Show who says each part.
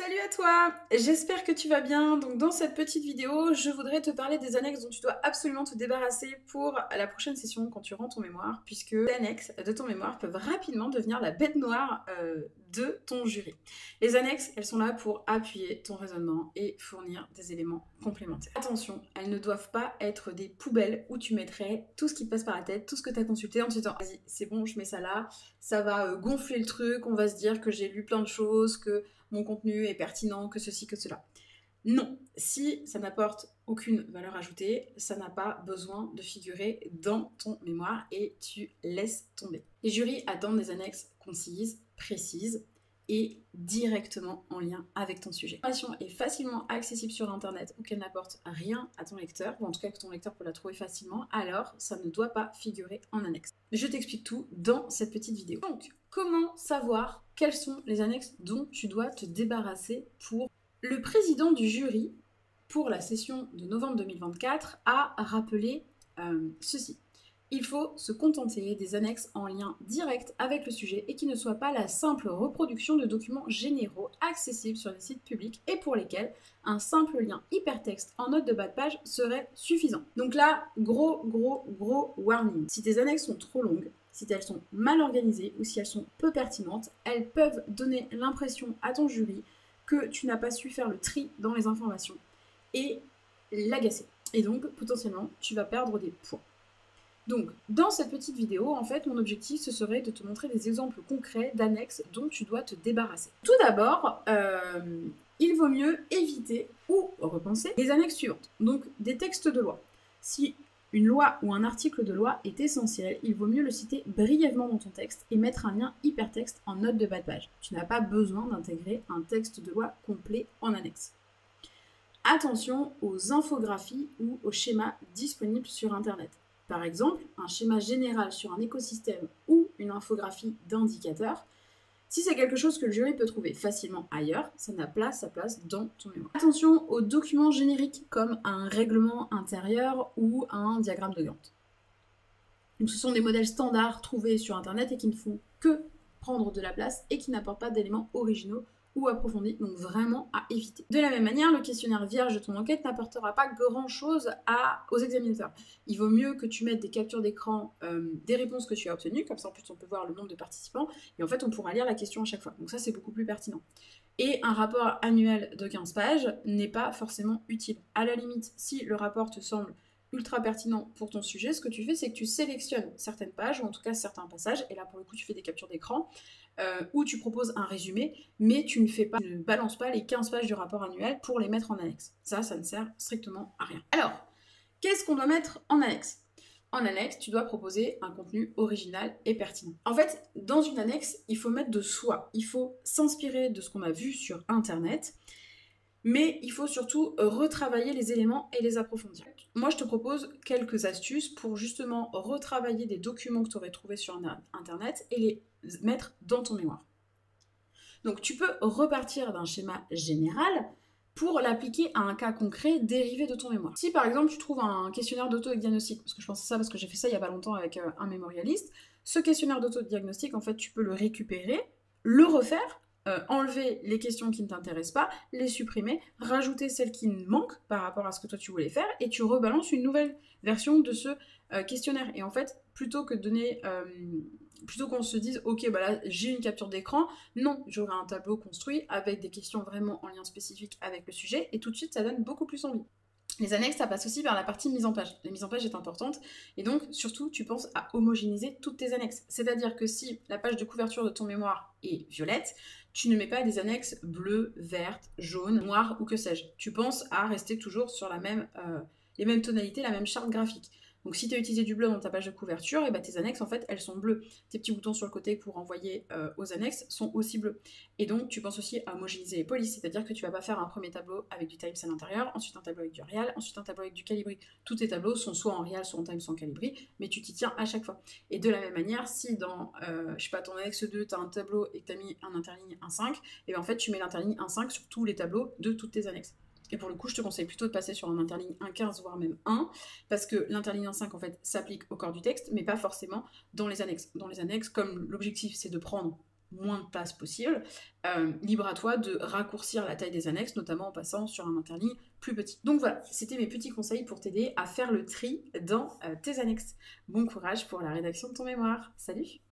Speaker 1: Salut à toi! J'espère que tu vas bien. Donc dans cette petite vidéo, je voudrais te parler des annexes dont tu dois absolument te débarrasser pour la prochaine session quand tu rends ton mémoire, puisque les annexes de ton mémoire peuvent rapidement devenir la bête noire de ton jury. Les annexes, elles sont là pour appuyer ton raisonnement et fournir des éléments complémentaires. Attention, elles ne doivent pas être des poubelles où tu mettrais tout ce qui te passe par la tête, tout ce que tu as consulté en te disant vas-y, c'est bon, je mets ça là, ça va gonfler le truc, on va se dire que j'ai lu plein de choses, que mon contenu est pertinent, que ceci, que cela. Non, si ça n'apporte aucune valeur ajoutée, ça n'a pas besoin de figurer dans ton mémoire et tu laisses tomber. Les jurys attendent des annexes concises, précises et directement en lien avec ton sujet. L'information est facilement accessible sur internet ou qu'elle n'apporte rien à ton lecteur, ou en tout cas que ton lecteur peut la trouver facilement, alors ça ne doit pas figurer en annexe. Je t'explique tout dans cette petite vidéo. Donc, comment savoir quelles sont les annexes dont tu dois te débarrasser pour... Le président du jury, pour la session de novembre 2024, a rappelé ceci. Il faut se contenter des annexes en lien direct avec le sujet et qui ne soient pas la simple reproduction de documents généraux accessibles sur les sites publics et pour lesquels un simple lien hypertexte en note de bas de page serait suffisant. Donc là, gros warning. Si tes annexes sont trop longues, si elles sont mal organisées ou si elles sont peu pertinentes, elles peuvent donner l'impression à ton jury que tu n'as pas su faire le tri dans les informations et l'agacer. Et donc, potentiellement, tu vas perdre des points. Donc, dans cette petite vidéo, en fait, mon objectif, ce serait de te montrer des exemples concrets d'annexes dont tu dois te débarrasser. Tout d'abord, il vaut mieux éviter ou repenser les annexes suivantes. Donc, des textes de loi. Si une loi ou un article de loi est essentiel, il vaut mieux le citer brièvement dans ton texte et mettre un lien hypertexte en note de bas de page. Tu n'as pas besoin d'intégrer un texte de loi complet en annexe. Attention aux infographies ou aux schémas disponibles sur Internet. Par exemple, un schéma général sur un écosystème ou une infographie d'indicateurs. Si c'est quelque chose que le jury peut trouver facilement ailleurs, ça n'a pas sa place dans ton mémoire. Attention aux documents génériques comme un règlement intérieur ou un diagramme de Gantt. Donc, ce sont des modèles standards trouvés sur Internet et qui ne font que prendre de la place et qui n'apportent pas d'éléments originaux ou approfondis, donc vraiment à éviter. De la même manière, le questionnaire vierge de ton enquête n'apportera pas grand-chose aux examinateurs. Il vaut mieux que tu mettes des captures d'écran des réponses que tu as obtenues, comme ça en plus on peut voir le nombre de participants, et en fait on pourra lire la question à chaque fois. Donc ça c'est beaucoup plus pertinent. Et un rapport annuel de 15 pages n'est pas forcément utile. À la limite, si le rapport te semble ultra pertinent pour ton sujet, ce que tu fais, c'est que tu sélectionnes certaines pages, ou en tout cas certains passages, et là pour le coup tu fais des captures d'écran, où tu proposes un résumé, mais tu ne balances pas les 15 pages du rapport annuel pour les mettre en annexe. Ça ne sert strictement à rien. Alors, qu'est-ce qu'on doit mettre en annexe ? En annexe, tu dois proposer un contenu original et pertinent. En fait, dans une annexe, il faut mettre de soi. Il faut s'inspirer de ce qu'on a vu sur Internet, mais il faut surtout retravailler les éléments et les approfondir. Moi, je te propose quelques astuces pour justement retravailler des documents que tu aurais trouvés sur Internet et les mettre dans ton mémoire. Donc, tu peux repartir d'un schéma général pour l'appliquer à un cas concret dérivé de ton mémoire. Si par exemple tu trouves un questionnaire d'autodiagnostic, parce que je pense à ça parce que j'ai fait ça il n'y a pas longtemps avec un mémorialiste, ce questionnaire d'autodiagnostic, en fait, tu peux le récupérer, le refaire, enlever les questions qui ne t'intéressent pas, les supprimer, rajouter celles qui manquent par rapport à ce que toi tu voulais faire, et tu rebalances une nouvelle version de ce questionnaire. Et en fait, plutôt qu'on se dise ok bah là j'ai une capture d'écran, non, j'aurai un tableau construit avec des questions vraiment en lien spécifique avec le sujet, et tout de suite ça donne beaucoup plus envie. Les annexes, ça passe aussi par la partie mise en page. La mise en page est importante, et donc surtout tu penses à homogénéiser toutes tes annexes. C'est-à-dire que si la page de couverture de ton mémoire est violette, tu ne mets pas des annexes bleues, vertes, jaunes, noires ou que sais-je. Tu penses à rester toujours sur les mêmes tonalités, la même charte graphique. Donc si tu as utilisé du bleu dans ta page de couverture, et bah, tes annexes en fait elles sont bleues. Tes petits boutons sur le côté pour envoyer aux annexes sont aussi bleus. Et donc tu penses aussi à homogénéiser les polices, c'est-à-dire que tu vas pas faire un premier tableau avec du Times à l'intérieur, ensuite un tableau avec du Real, ensuite un tableau avec du Calibri. Tous tes tableaux sont soit en Real, soit en Times, soit en Calibri, mais tu t'y tiens à chaque fois. Et de la même manière, si dans je sais pas, ton annexe 2, tu as un tableau et que tu as mis un interligne 1.5, et bien en fait tu mets l'interligne 1.5 sur tous les tableaux de toutes tes annexes. Et pour le coup, je te conseille plutôt de passer sur un interligne 1.15, voire même 1, parce que l'interligne 1.5, en fait, s'applique au corps du texte, mais pas forcément dans les annexes. Dans les annexes, comme l'objectif, c'est de prendre moins de place possible, libre à toi de raccourcir la taille des annexes, notamment en passant sur un interligne plus petit. Donc voilà, c'était mes petits conseils pour t'aider à faire le tri dans tes annexes. Bon courage pour la rédaction de ton mémoire. Salut!